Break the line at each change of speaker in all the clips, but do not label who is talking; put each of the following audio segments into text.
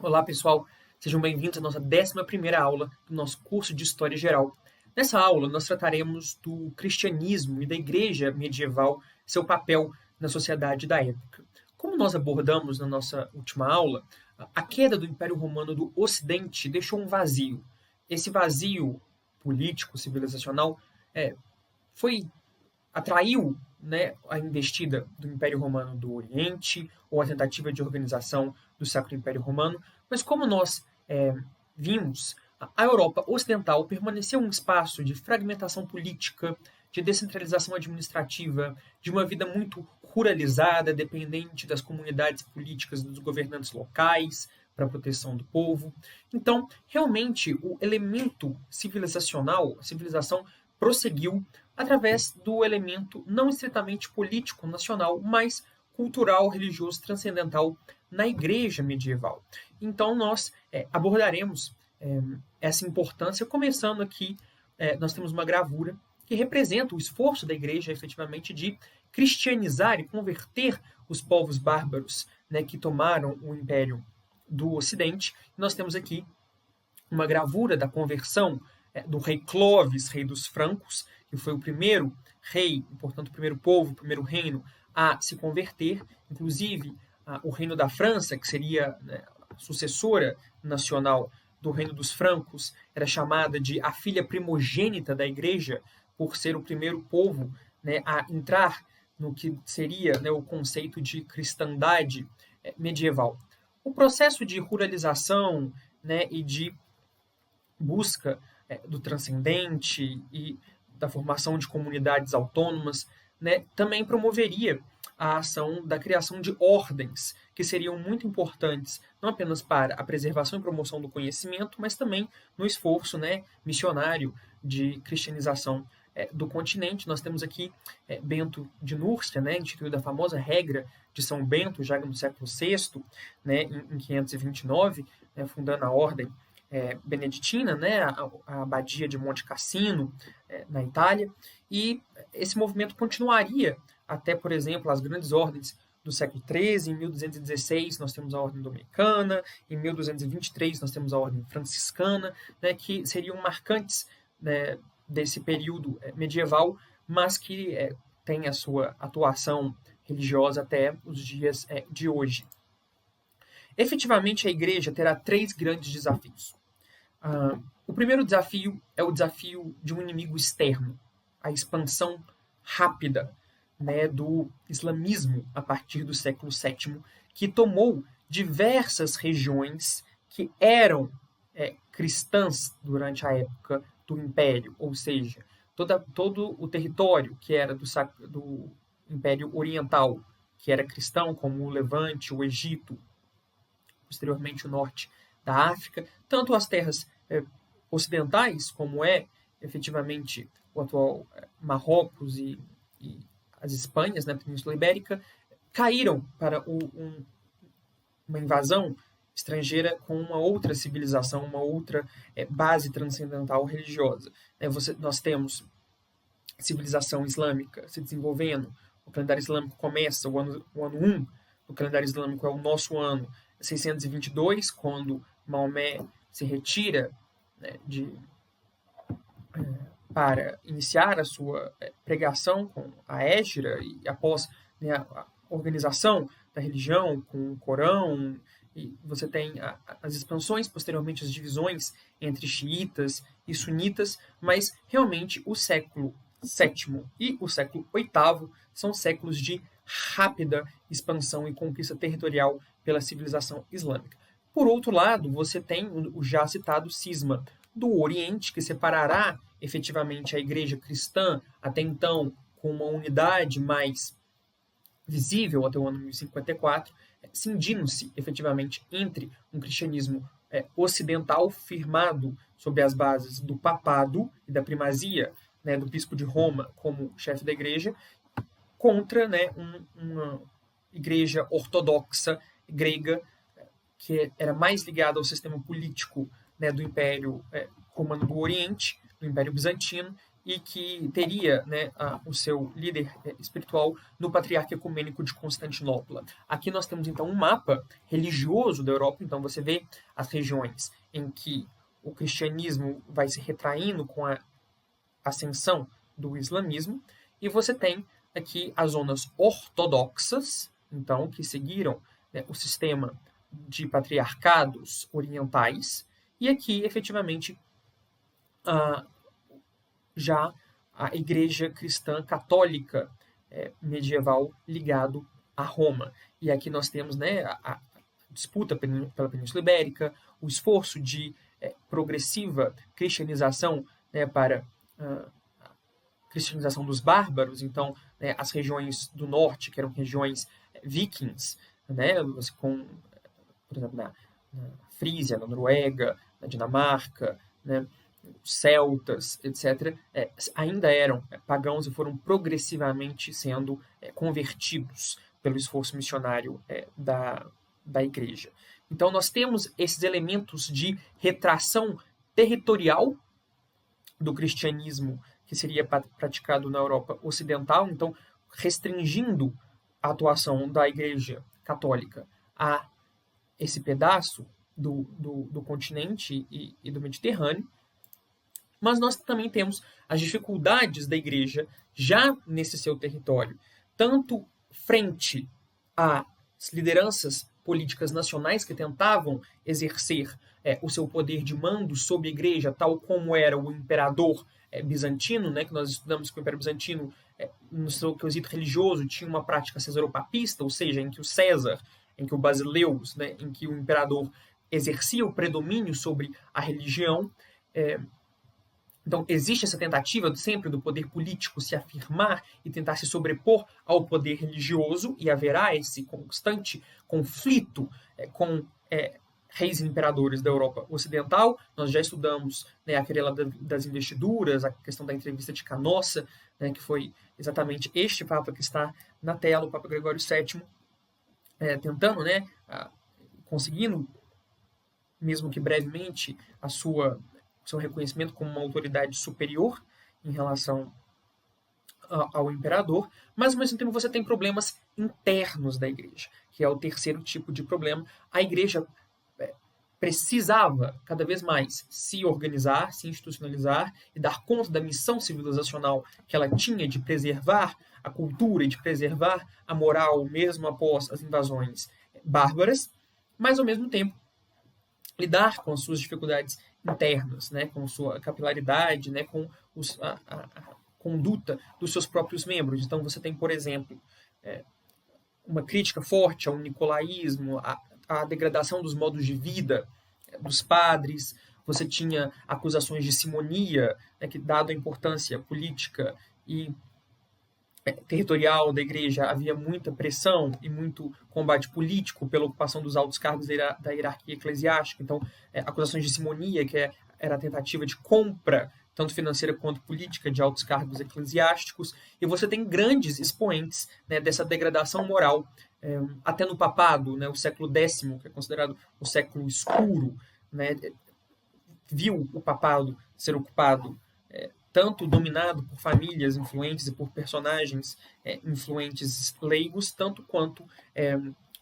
Olá, pessoal. Sejam bem-vindos à nossa 11ª aula do nosso curso de História Geral. Nessa aula, nós trataremos do cristianismo e da igreja medieval, seu papel na sociedade da época. Como nós abordamos na nossa última aula, a queda do Império Romano do Ocidente deixou um vazio. Esse vazio político, civilizacional, foi atraiu, né, a investida do Império Romano do Oriente, ou a tentativa de organização do Sacro Império Romano, mas como nós vimos, a Europa Ocidental permaneceu um espaço de fragmentação política, de descentralização administrativa, de uma vida muito ruralizada, dependente das comunidades políticas dos governantes locais para a proteção do povo. Então, realmente, o elemento civilizacional, a civilização prosseguiu através do elemento não estritamente político nacional, mas cultural, religioso, transcendental na igreja medieval. Então, nós abordaremos essa importância, começando aqui, nós temos uma gravura que representa o esforço da igreja, efetivamente, de cristianizar e converter os povos bárbaros, né, que tomaram o Império do Ocidente. Nós temos aqui uma gravura da conversão do rei Clovis, rei dos francos, que foi o primeiro rei, portanto, o primeiro povo, o primeiro reino a se converter. Inclusive, o reino da França, que seria, né, a sucessora nacional do reino dos francos, era chamada de a filha primogênita da igreja, por ser o primeiro povo, né, a entrar no que seria, né, o conceito de cristandade medieval. O processo de ruralização, né, e de busca do transcendente e da formação de comunidades autônomas, né, também promoveria a ação da criação de ordens, que seriam muito importantes, não apenas para a preservação e promoção do conhecimento, mas também no esforço, né, missionário de cristianização do continente. Nós temos aqui Bento de Núrcia, né, instituiu a famosa regra de São Bento, já no século VI, né, em 529, né, fundando a ordem beneditina, né, a abadia de Monte Cassino, na Itália, e esse movimento continuaria até, por exemplo, as grandes ordens do século XIII. Em 1216 nós temos a ordem dominicana, em 1223 nós temos a ordem franciscana, né, que seriam marcantes, né, desse período medieval, mas que tem a sua atuação religiosa até os dias de hoje. Efetivamente, a igreja terá 3 grandes desafios. O primeiro desafio é o desafio de um inimigo externo, a expansão rápida, né, do islamismo a partir do século VII, que tomou diversas regiões que eram cristãs durante a época do Império, ou seja, todo o território que era do Império Oriental, que era cristão, como o Levante, o Egito, posteriormente o norte da África, tanto as terras ocidentais, como efetivamente o atual Marrocos e as Espanhas, na Península Ibérica, caíram para uma invasão estrangeira com uma outra civilização, uma outra base transcendental religiosa. Nós temos civilização islâmica se desenvolvendo, o calendário islâmico começa, o ano 1 do calendário islâmico é o nosso ano 622, quando Maomé se retira, né, para iniciar a sua pregação com a Hégira, e após, né, a organização da religião com o Corão, e você tem as expansões, posteriormente as divisões entre xiitas e sunitas, mas realmente o século VII e o século VIII são séculos de rápida expansão e conquista territorial pela civilização islâmica. Por outro lado, você tem o já citado cisma do Oriente, que separará efetivamente a igreja cristã, até então com uma unidade mais visível até o ano 1054, cindindo-se efetivamente entre um cristianismo ocidental firmado sobre as bases do papado e da primazia, né, do bispo de Roma como chefe da igreja, contra, né, uma igreja ortodoxa grega que era mais ligada ao sistema político, né, do Império Romano do Oriente, do Império Bizantino, e que teria, né, o seu líder espiritual no Patriarca Ecumênico de Constantinopla. Aqui nós temos, então, um mapa religioso da Europa. Então, você vê as regiões em que o cristianismo vai se retraindo com a ascensão do islamismo, e você tem aqui as zonas ortodoxas, então, que seguiram, né, o sistema de patriarcados orientais, e aqui, efetivamente, já a igreja cristã católica medieval ligado a Roma. E aqui nós temos, né, a disputa pela Península Ibérica, o esforço de progressiva cristianização, né, para a cristianização dos bárbaros. Então, né, as regiões do norte, que eram regiões vikings, né, com, por exemplo, na Frísia, na Noruega, na Dinamarca, né, celtas, etc., ainda eram pagãos e foram progressivamente sendo convertidos pelo esforço missionário da igreja. Então, nós temos esses elementos de retração territorial do cristianismo que seria praticado na Europa Ocidental, então restringindo a atuação da Igreja Católica a esse pedaço do continente e do Mediterrâneo. Mas nós também temos as dificuldades da Igreja já nesse seu território, tanto frente às lideranças políticas nacionais que tentavam exercer o seu poder de mando sobre a Igreja, tal como era o imperador bizantino, né, que nós estudamos que o Império Bizantino, no seu quesito religioso, tinha uma prática cesaropapista, ou seja, em que o César, em que o Basileus, né, em que o imperador exercia o predomínio sobre a religião. Então, existe essa tentativa sempre do poder político se afirmar e tentar se sobrepor ao poder religioso, e haverá esse constante conflito com reis e imperadores da Europa Ocidental. Nós já estudamos, né, a querela das investiduras, a questão da entrevista de Canossa, né, que foi exatamente este Papa que está na tela, o Papa Gregório VII, tentando, né, conseguindo, mesmo que brevemente, seu reconhecimento como uma autoridade superior em relação ao imperador, mas ao mesmo tempo você tem problemas internos da igreja, que é o terceiro tipo de problema. A igreja precisava cada vez mais se organizar, se institucionalizar e dar conta da missão civilizacional que ela tinha de preservar a cultura e de preservar a moral mesmo após as invasões bárbaras, mas ao mesmo tempo lidar com as suas dificuldades internas, né, com sua capilaridade, né, com a conduta dos seus próprios membros. Então você tem, por exemplo, uma crítica forte ao nicolaísmo, a degradação dos modos de vida dos padres. Você tinha acusações de simonia, né, que, dado a importância política e territorial da igreja, havia muita pressão e muito combate político pela ocupação dos altos cargos da hierarquia eclesiástica. Então, acusações de simonia, que era a tentativa de compra, tanto financeira quanto política, de altos cargos eclesiásticos. E você tem grandes expoentes, né, dessa degradação moral, até no papado, né, o século X, que é considerado o século escuro, né, viu o papado ser ocupado tanto dominado por famílias influentes e por personagens influentes leigos, tanto quanto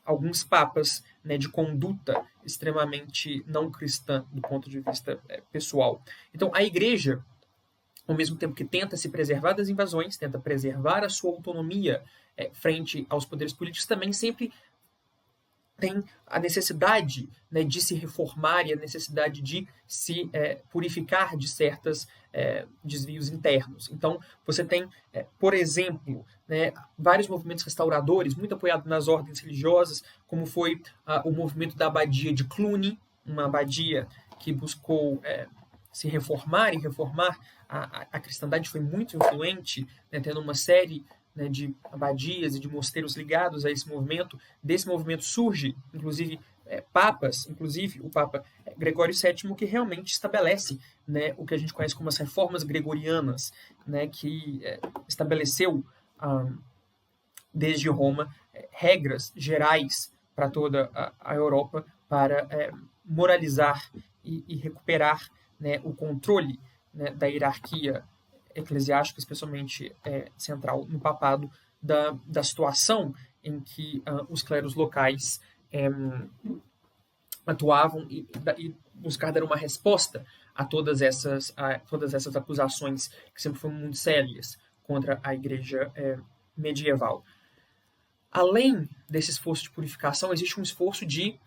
alguns papas, né, de conduta extremamente não cristã do ponto de vista pessoal. Então, a igreja, ao mesmo tempo que tenta se preservar das invasões, tenta preservar a sua autonomia frente aos poderes políticos, também sempre tem a necessidade, né, de se reformar e a necessidade de se purificar de certos desvios internos. Então, você tem, por exemplo, né, vários movimentos restauradores, muito apoiados nas ordens religiosas, como foi o movimento da abadia de Cluny, uma abadia que buscou se reformar e reformar a cristandade, foi muito influente, né, tendo uma série, né, de abadias e de mosteiros ligados a esse movimento. Desse movimento surge, inclusive, papas, inclusive o Papa Gregório VII, que realmente estabelece, né, o que a gente conhece como as reformas gregorianas, né, que estabeleceu, desde Roma, regras gerais para toda a Europa para moralizar e recuperar, né, o controle, né, da hierarquia eclesiástica, especialmente central no papado, da situação em que os clérigos locais atuavam e buscar dar uma resposta a todas essas acusações que sempre foram muito sérias contra a igreja medieval. Além desse esforço de purificação, existe um esforço de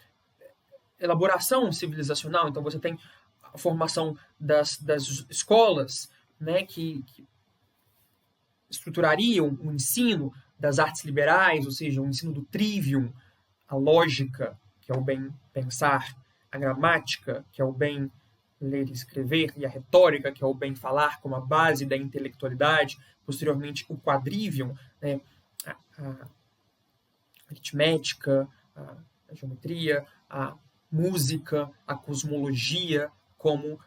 elaboração civilizacional. Então você tem a formação das escolas, né, que estruturariam o ensino das artes liberais, ou seja, o ensino do trivium, a lógica, que é o bem pensar, a gramática, que é o bem ler e escrever, e a retórica, que é o bem falar, como a base da intelectualidade, posteriormente o quadrivium, né, a aritmética, a geometria, a música, a cosmologia, como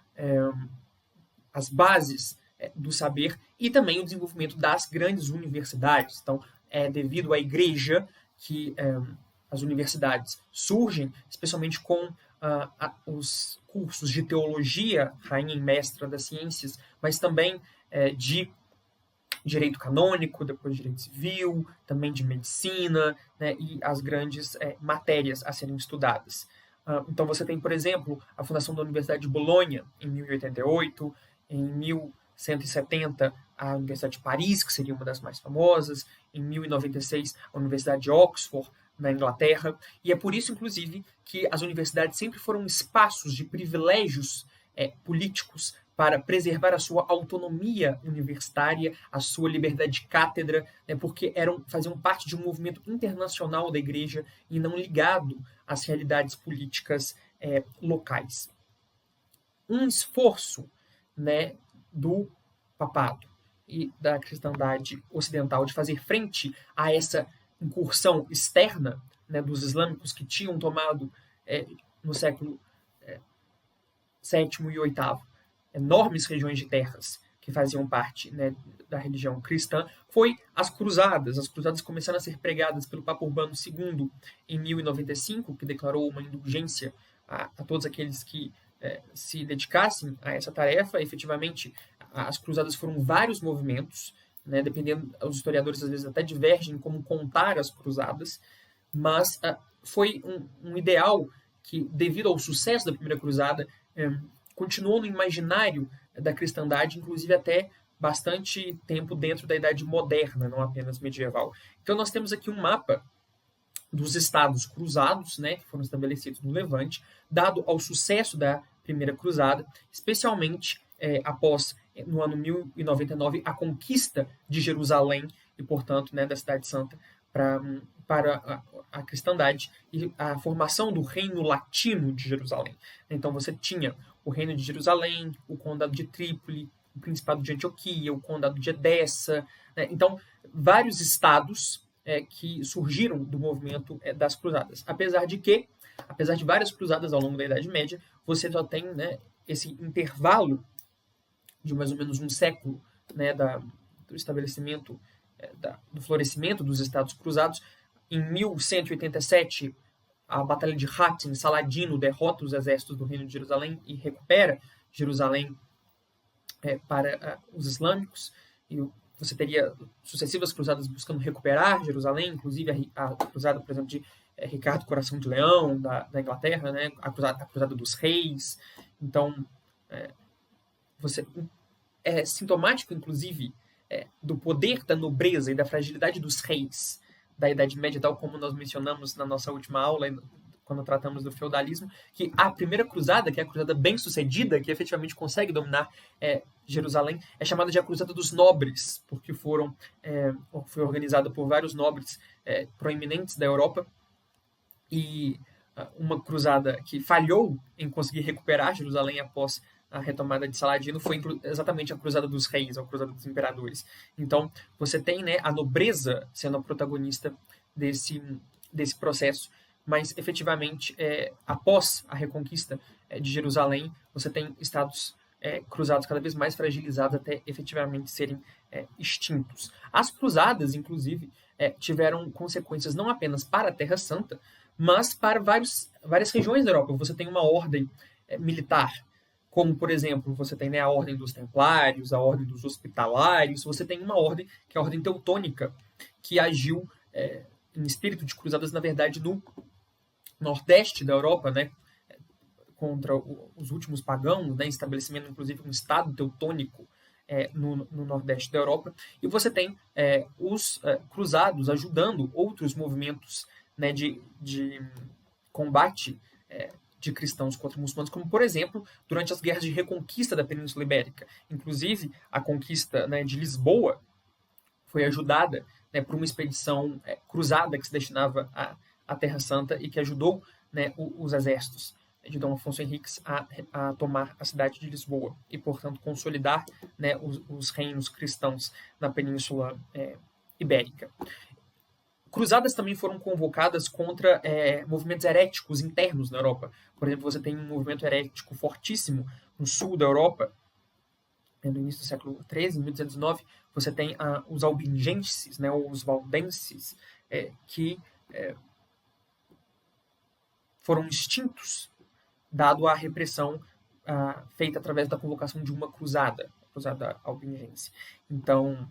as bases do saber, e também o desenvolvimento das grandes universidades. Então, é devido à igreja que as universidades surgem, especialmente com os cursos de teologia, rainha e mestra das ciências, mas também de direito canônico, depois direito civil, também de medicina, né, e as grandes matérias a serem estudadas. Então você tem, por exemplo, a fundação da Universidade de Bolonha, em 1088, em 1170, a Universidade de Paris, que seria uma das mais famosas, em 1096, a Universidade de Oxford, na Inglaterra, e é por isso, inclusive, que as universidades sempre foram espaços de privilégios políticos para preservar a sua autonomia universitária, a sua liberdade de cátedra, né, porque faziam parte de um movimento internacional da igreja e não ligado às realidades políticas locais. Um esforço, né, do papado e da cristandade ocidental de fazer frente a essa incursão externa, né, dos islâmicos que tinham tomado no século VII e VIII enormes regiões de terras que faziam parte, né, da religião cristã, foi as cruzadas. As cruzadas começaram a ser pregadas pelo Papa Urbano II em 1095, que declarou uma indulgência a todos aqueles que se dedicassem a essa tarefa. Efetivamente, as cruzadas foram vários movimentos, né, dependendo, os historiadores às vezes até divergem como contar as cruzadas, mas foi um ideal que, devido ao sucesso da primeira cruzada, continuou no imaginário da cristandade, inclusive até bastante tempo dentro da Idade Moderna, não apenas medieval. Então nós temos aqui um mapa dos estados cruzados, né, que foram estabelecidos no Levante, dado ao sucesso da primeira cruzada, especialmente após, no ano 1099, a conquista de Jerusalém e, portanto, né, da Cidade Santa para a cristandade e a formação do reino latino de Jerusalém. Então você tinha o reino de Jerusalém, o condado de Trípoli, o principado de Antioquia, o condado de Edessa, né? Então vários estados que surgiram do movimento das cruzadas. Apesar de várias cruzadas ao longo da Idade Média, você só tem, né, esse intervalo de mais ou menos um século, né, do estabelecimento, do florescimento dos estados cruzados. Em 1187, a Batalha de Hattin, Saladino derrota os exércitos do Reino de Jerusalém e recupera Jerusalém para os islâmicos. E você teria sucessivas cruzadas buscando recuperar Jerusalém, inclusive a cruzada, por exemplo, de Ricardo Coração de Leão, da Inglaterra, né? A cruzada dos reis. Então, é sintomático, inclusive, do poder da nobreza e da fragilidade dos reis da Idade Média, tal como nós mencionamos na nossa última aula, quando tratamos do feudalismo, que a primeira cruzada, que é a cruzada bem-sucedida, que efetivamente consegue dominar Jerusalém, é chamada de a Cruzada dos Nobres, porque foi organizada por vários nobres proeminentes da Europa, e uma cruzada que falhou em conseguir recuperar Jerusalém após a retomada de Saladino foi exatamente a Cruzada dos Reis, a Cruzada dos Imperadores. Então, você tem, né, a nobreza sendo a protagonista desse processo, mas, efetivamente, após a reconquista de Jerusalém, você tem estados cruzados cada vez mais fragilizados até efetivamente serem extintos. As cruzadas, inclusive, tiveram consequências não apenas para a Terra Santa, mas para várias regiões da Europa. Você tem uma ordem militar como, por exemplo, você tem, né, a Ordem dos Templários, a Ordem dos Hospitalários, você tem uma ordem, que é a Ordem Teutônica, que agiu em espírito de cruzadas, na verdade, no nordeste da Europa, né, contra os últimos pagãos, né, estabelecimento, inclusive, um Estado teutônico no nordeste da Europa. E você tem os cruzados ajudando outros movimentos, né, de combate de cristãos contra muçulmanos, como, por exemplo, durante as guerras de reconquista da Península Ibérica. Inclusive, a conquista, né, de Lisboa foi ajudada, né, por uma expedição cruzada que se destinava à Terra Santa e que ajudou, né, os exércitos de Dom Afonso Henriques a tomar a cidade de Lisboa e, portanto, consolidar, né, os reinos cristãos na Península Ibérica. Cruzadas também foram convocadas contra movimentos heréticos internos na Europa. Por exemplo, você tem um movimento herético fortíssimo no sul da Europa, no início do século XIII, em 1209, você tem os albingenses, né, ou os valdenses, que foram extintos, dado a repressão feita através da convocação de uma cruzada, a cruzada albingense. Então,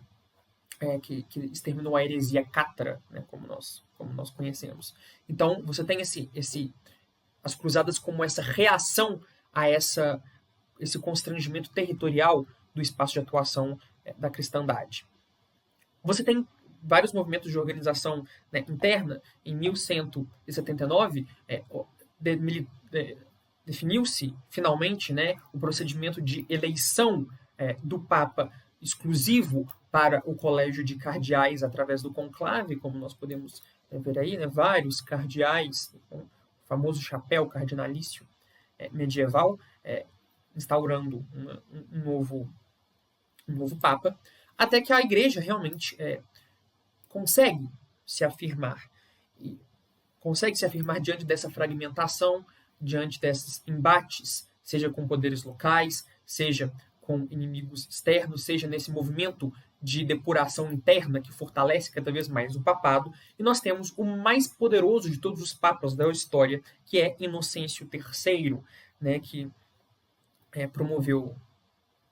que exterminou a heresia cátara, né, como nós conhecemos. Então, você tem as cruzadas como essa reação a esse constrangimento territorial do espaço de atuação da cristandade. Você tem vários movimentos de organização, né, interna. Em 1179, definiu-se finalmente, né, o procedimento de eleição do Papa exclusivo para o colégio de cardeais através do conclave, como nós podemos ver aí, né, vários cardeais, o famoso chapéu cardinalício medieval, instaurando um novo Papa, até que a Igreja realmente consegue se afirmar. E consegue se afirmar diante dessa fragmentação, diante desses embates, seja com poderes locais, seja com inimigos externos, seja nesse movimento de depuração interna que fortalece cada vez mais o papado. E nós temos o mais poderoso de todos os papas da história, que é Inocêncio III, né, que promoveu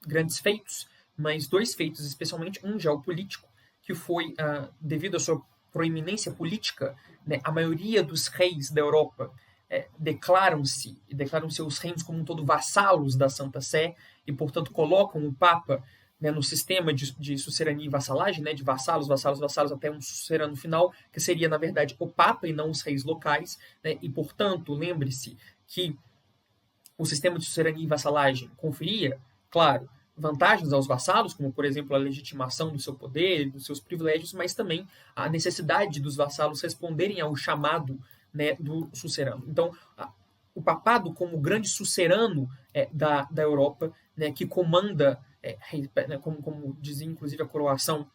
grandes feitos, mas dois feitos, especialmente um geopolítico, que foi, devido à sua proeminência política, né, a maioria dos reis da Europa declaram seus reinos como um todo vassalos da Santa Sé e, portanto, colocam o Papa, né, no sistema de sucerania e vassalagem, né, de vassalos até um sucerano final, que seria, na verdade, o Papa e não os reis locais, né, e, portanto, lembre-se que o sistema de sucerania e vassalagem conferia, claro, vantagens aos vassalos, como, por exemplo, a legitimação do seu poder, dos seus privilégios, mas também a necessidade dos vassalos responderem ao chamado, né, do sucerano. Então, o papado como grande sucerano da Europa, né, que comanda, como dizia inclusive a coroação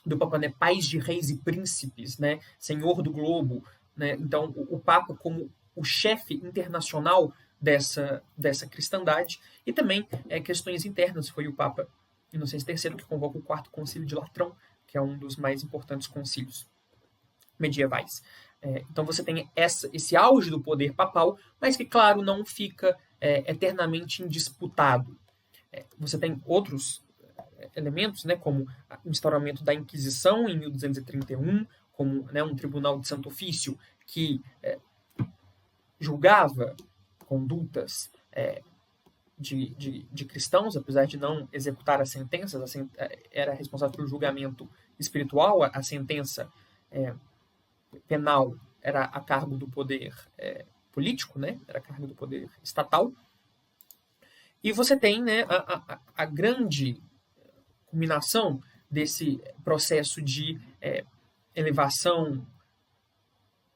do Papa, né, pais de reis e príncipes, né, senhor do globo, né, então o Papa como o chefe internacional dessa cristandade, e também questões internas. Foi o Papa Inocêncio III que convoca o Quarto Concílio de Latrão, que é um dos mais importantes concílios medievais. Então você tem esse auge do poder papal, mas que, claro, não fica eternamente indisputado. Você tem outros elementos, né, como o instauramento da Inquisição em 1231, como, né, um tribunal de santo ofício que julgava condutas de cristãos, apesar de não executar as sentenças, era responsável pelo julgamento espiritual, a sentença penal era a cargo do poder político, né? Era a cargo do poder estatal. E você tem, né, a grande culminação desse processo de elevação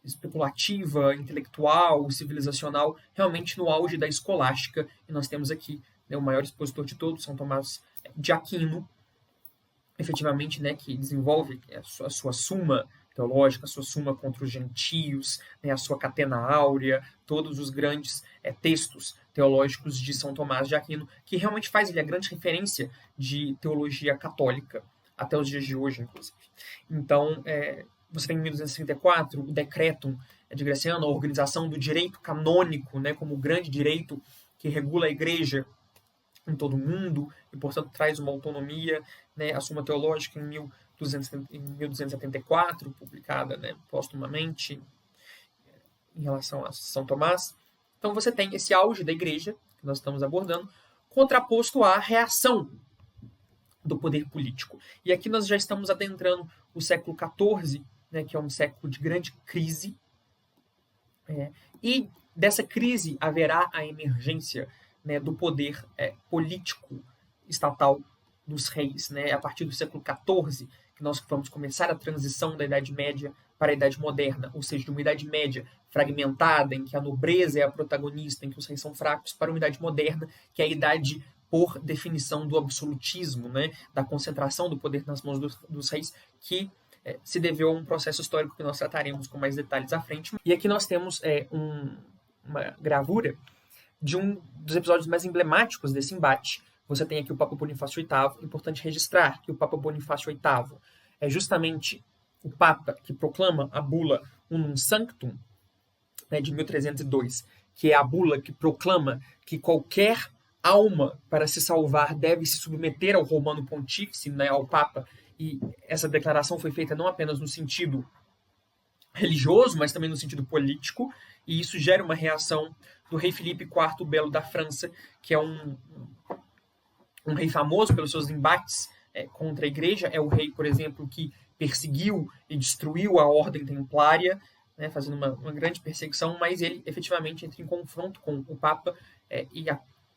especulativa, intelectual, civilizacional, realmente no auge da escolástica. E nós temos aqui, né, o maior expositor de todos, São Tomás de Aquino, efetivamente, né, que desenvolve a sua Suma teológica, a sua Suma contra os gentios, né, a sua Catena Áurea, todos os grandes textos teológicos de São Tomás de Aquino, que realmente faz ele a grande referência de teologia católica, até os dias de hoje, inclusive. Então, você tem em 1234 o Decretum de Graciano, a organização do direito canônico, né, como o grande direito que regula a igreja em todo o mundo e, portanto, traz uma autonomia, né, a Suma Teológica em 1274, publicada, né, postumamente em relação a São Tomás. Então você tem esse auge da igreja, que nós estamos abordando, contraposto à reação do poder político. E aqui nós já estamos adentrando o século XIV, né, que é um século de grande crise, e dessa crise haverá a emergência, né, do poder político estatal dos reis. Né? A partir do século XIV, que nós vamos começar a transição da Idade Média para a Idade Moderna, ou seja, de uma Idade Média fragmentada, em que a nobreza é a protagonista, em que os reis são fracos, para uma Idade Moderna, que é a idade, por definição, do absolutismo, né? Da concentração do poder nas mãos dos reis, que se deveu a um processo histórico que nós trataremos com mais detalhes à frente. E aqui nós temos uma gravura de um dos episódios mais emblemáticos desse embate. Você tem aqui o Papa Bonifácio VIII. Importante registrar que o Papa Bonifácio VIII é justamente o Papa que proclama a bula Unum Sanctum, né, de 1302, que é a bula que proclama que qualquer alma, para se salvar, deve se submeter ao Romano Pontífice, né, ao Papa. E essa declaração foi feita não apenas no sentido religioso, mas também no sentido político, e isso gera uma reação do rei Filipe IV o Belo da França, que é um rei famoso pelos seus embates contra a igreja. É o rei, por exemplo, que perseguiu e destruiu a Ordem Templária, né, fazendo uma grande perseguição, mas ele efetivamente entra em confronto com o Papa e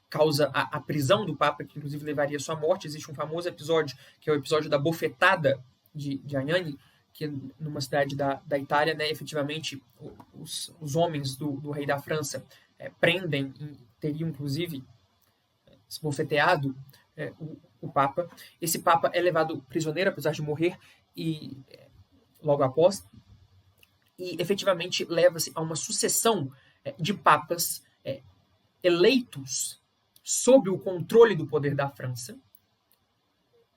causa a prisão do Papa, que inclusive levaria à sua morte. Existe um famoso episódio, que é o episódio da bofetada de Anagni, que numa cidade da Itália, né, efetivamente, os homens do rei da França prendem, e teriam inclusive esbofeteado o Papa. Esse Papa é levado prisioneiro, apesar de morrer, e logo após, e efetivamente leva-se a uma sucessão de papas eleitos sob o controle do poder da França,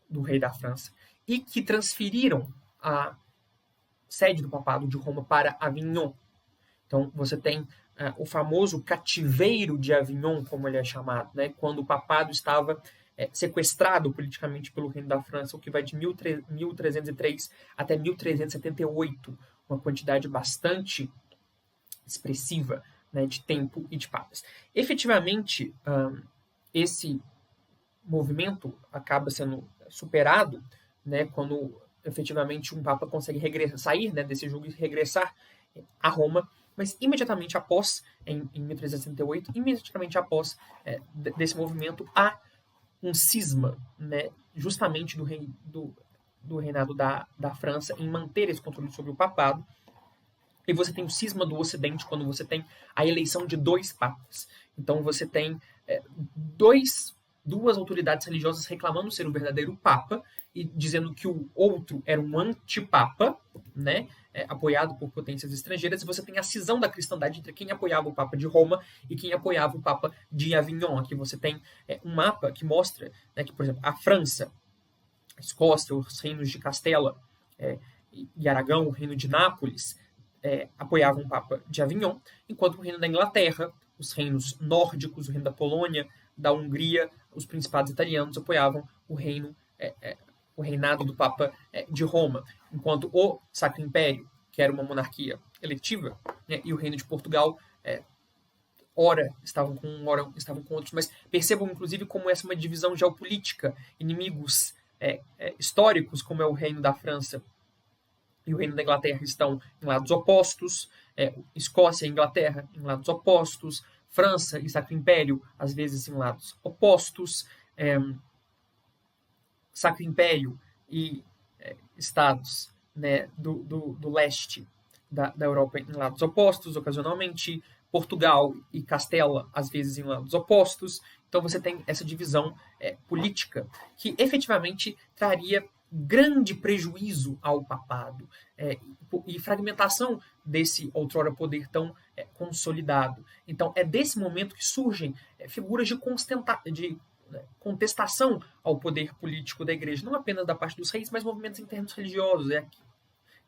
do rei da França, e que transferiram a sede do papado de Roma para Avignon. Então você tem o famoso cativeiro de Avignon, como ele é chamado, né, quando o papado estava sequestrado politicamente pelo reino da França, o que vai de 1303 até 1378, uma quantidade bastante expressiva, né, de tempo e de papas. Efetivamente, esse movimento acaba sendo superado, né, quando efetivamente um papa consegue sair, né, desse jugo e regressar a Roma, mas imediatamente após, em 1368, imediatamente após desse movimento, há um cisma, né, justamente do reinado da França em manter esse controle sobre o papado. E você tem o cisma do Ocidente, quando você tem a eleição de 2 papas. Então você tem duas autoridades religiosas reclamando ser o verdadeiro papa e dizendo que o outro era um antipapa, né, apoiado por potências estrangeiras. E você tem a cisão da cristandade entre quem apoiava o Papa de Roma e quem apoiava o Papa de Avignon. Aqui você tem um mapa que mostra, né, que, por exemplo, a França, a Escócia, os reinos de Castela e Aragão, o reino de Nápoles, apoiavam o Papa de Avignon, enquanto o reino da Inglaterra, os reinos nórdicos, o reino da Polônia, da Hungria, os principados italianos apoiavam o reinado do Papa de Roma, enquanto o Sacro Império, que era uma monarquia eletiva, né, e o reino de Portugal, ora estavam com um, ora estavam com outros. Mas percebam, inclusive, como essa é uma divisão geopolítica. Inimigos históricos, como é o reino da França e o reino da Inglaterra, estão em lados opostos. Escócia e Inglaterra em lados opostos. França e Sacro Império, às vezes, em lados opostos. Sacro Império e estados, né, do leste da Europa em lados opostos, ocasionalmente. Portugal e Castela, às vezes, em lados opostos. Então você tem essa divisão política que efetivamente traria grande prejuízo ao papado e fragmentação desse outrora poder tão consolidado. Então é desse momento que surgem figuras de contestação ao poder político da igreja, não apenas da parte dos reis, mas movimentos internos religiosos. É aqui,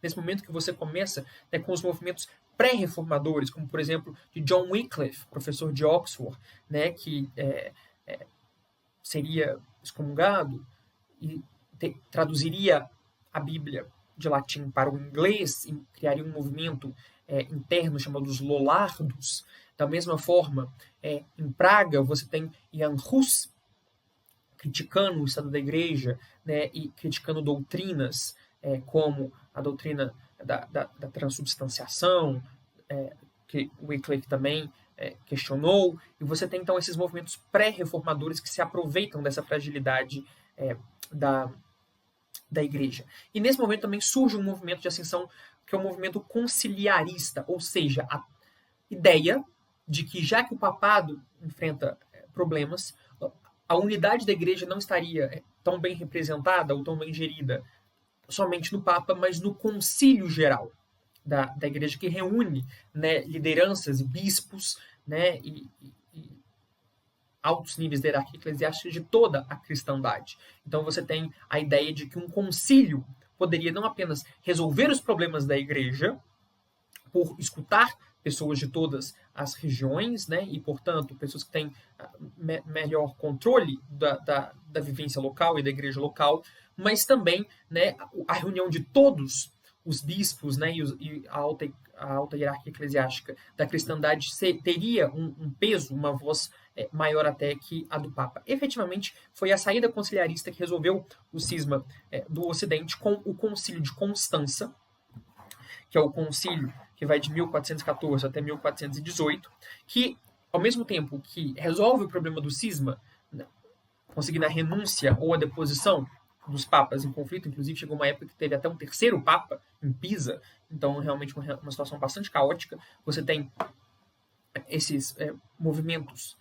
nesse momento, que você começa com os movimentos pré-reformadores, como, por exemplo, de John Wycliffe, professor de Oxford, né, que seria excomungado e traduziria a Bíblia de latim para o inglês e criaria um movimento interno chamado os Lollardos. Da mesma forma, em Praga, você tem Jan Hus criticando o estado da igreja, né, e criticando doutrinas como a doutrina da transubstanciação, que Wycliffe também questionou, e você tem então esses movimentos pré-reformadores que se aproveitam dessa fragilidade da igreja. E nesse momento também surge um movimento de ascensão que é o movimento conciliarista, ou seja, a ideia de que já que o papado enfrenta problemas, a unidade da igreja não estaria tão bem representada ou tão bem gerida somente no Papa, mas no concílio geral da igreja, que reúne, né, lideranças e bispos, né, e altos níveis da hierarquia eclesiástica de toda a cristandade. Então você tem a ideia de que um concílio poderia não apenas resolver os problemas da igreja, por escutar pessoas de todas as regiões, né, e, portanto, pessoas que têm melhor controle da vivência local e da igreja local, mas também, né, a reunião de todos os bispos, né, e a alta hierarquia eclesiástica da cristandade teria um peso, uma voz maior até que a do Papa. Efetivamente, foi a saída conciliarista que resolveu o cisma do Ocidente com o Concílio de Constança, que é o concílio que vai de 1414 até 1418, que, ao mesmo tempo que resolve o problema do cisma, né, conseguindo a renúncia ou a deposição dos papas em conflito, inclusive chegou uma época que teve até um terceiro papa em Pisa, então realmente uma situação bastante caótica. Você tem esses movimentos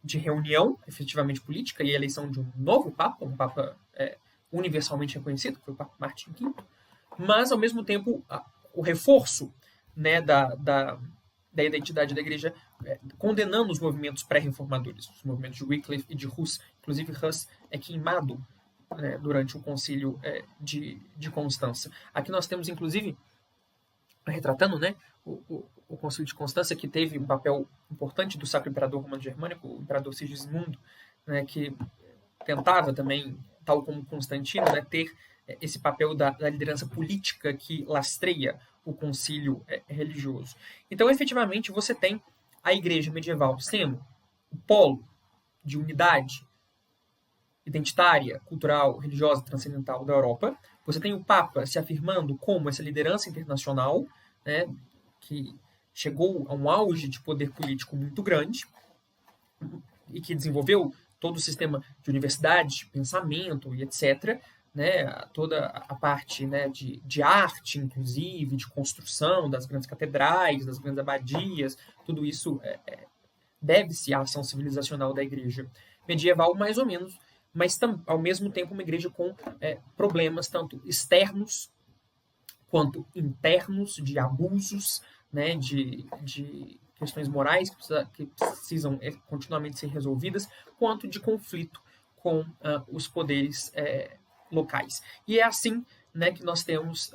de reunião, efetivamente política, e a eleição de um novo papa, um papa universalmente reconhecido, que foi o Papa Martim V, mas, ao mesmo tempo, o reforço, né, da identidade da igreja, condenando os movimentos pré-reformadores, os movimentos de Wycliffe e de Hus. Inclusive, Hus é queimado, né, durante o concílio de Constança. Aqui nós temos, inclusive, retratando, né, o concílio de Constança, que teve um papel importante do Sacro Imperador Romano Germânico, o Imperador Sigismundo, né, que tentava também, tal como Constantino, né, ter esse papel da liderança política que lastreia o concílio religioso. Então, efetivamente, você tem a igreja medieval sendo o polo de unidade identitária, cultural, religiosa, transcendental da Europa. Você tem o Papa se afirmando como essa liderança internacional, né, que chegou a um auge de poder político muito grande e que desenvolveu todo o sistema de universidades, de pensamento e etc., né, toda a parte, né, de arte, inclusive, de construção das grandes catedrais, das grandes abadias, tudo isso deve-se à ação civilizacional da igreja medieval, mais ou menos, mas ao mesmo tempo uma igreja com problemas tanto externos quanto internos, de abusos, né, de questões morais que precisam continuamente ser resolvidas, quanto de conflito com os poderes locais. E é assim, né, que nós temos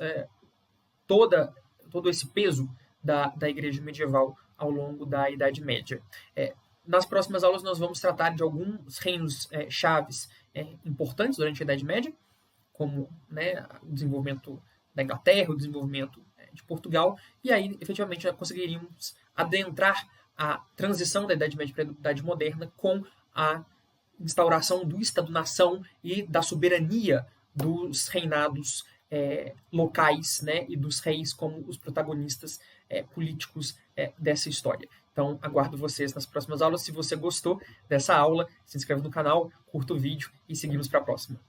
todo esse peso da igreja medieval ao longo da Idade Média. Nas próximas aulas nós vamos tratar de alguns reinos chaves importantes durante a Idade Média, como, né, o desenvolvimento da Inglaterra, o desenvolvimento de Portugal, e aí efetivamente nós conseguiríamos adentrar a transição da Idade Média para a Idade Moderna com a instauração do Estado-nação e da soberania dos reinados locais, né, e dos reis como os protagonistas políticos dessa história. Então, aguardo vocês nas próximas aulas. Se você gostou dessa aula, se inscreve no canal, curta o vídeo e seguimos para a próxima.